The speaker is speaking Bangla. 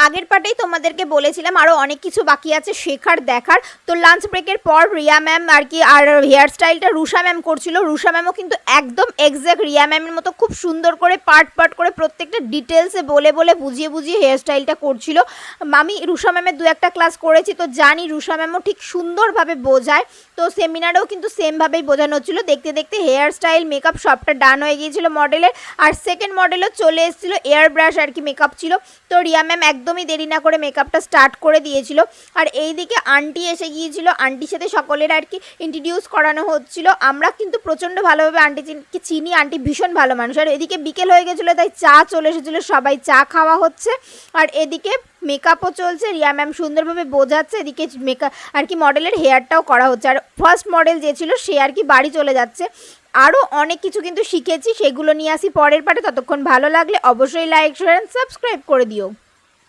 আগের পার্টেই তোমাদেরকে বলেছিলাম আরও অনেক কিছু বাকি আছে শেখার দেখার। তো লাঞ্চ ব্রেকের পর রিয়া ম্যাম আর কি আর হেয়ার স্টাইলটা রুষা ম্যাম করছিল। রুষা ম্যামও কিন্তু একদম এক্স্যাক্ট রিয়া ম্যামের মতো খুব সুন্দর করে পার্ট করে প্রত্যেকটা ডিটেলসে বলে বুঝিয়ে হেয়ার স্টাইলটা করছিল। আমি রুষা ম্যামের দু একটা ক্লাস করেছি, তো জানি রুষা ম্যামও ঠিক সুন্দরভাবে বোঝায়। তো সেমিনারেও কিন্তু সেমভাবেই বোঝানো হচ্ছিলো। দেখতে দেখতে হেয়ার স্টাইল মেকআপ সবটা ডান হয়ে গিয়েছিল মডেলের। আর সেকেন্ড মডেলও চলে এসেছিলো, এয়ার ব্রাশ আর কি মেকআপ ছিল। তো রিয়া ম্যাম একদমই দেরি না করে মেকআপটা স্টার্ট করে দিয়েছিল। আর এইদিকে আন্টি এসে গিয়েছিল, আন্টির সাথে সকলের আর কি ইন্ট্রোডিউস করানো হচ্ছিল। আমরা কিন্তু প্রচণ্ড ভালোভাবে আন্টিকে চিনি, আন্টি ভীষণ ভালো মানুষ। আর এদিকে বিকেল হয়ে গেছিলো, তাই চা চলে এসেছিলো, সবাই চা খাওয়া হচ্ছে। আর এদিকে মেকআপও চলছে, রিয়া ম্যাম সুন্দরভাবে বোঝাচ্ছে, এদিকে মেকআপ আর কি মডেলের হেয়ারটাও করা হচ্ছে। আর ফার্স্ট মডেল যে ছিল সে আর কি বাড়ি চলে যাচ্ছে। আরও অনেক কিছু কিন্তু শিখেছি, সেগুলো নিয়ে আসি পরের পার্টে। ততক্ষণ ভালো লাগলে অবশ্যই লাইক শেয়ার অ্যান্ড সাবস্ক্রাইব করে দিও।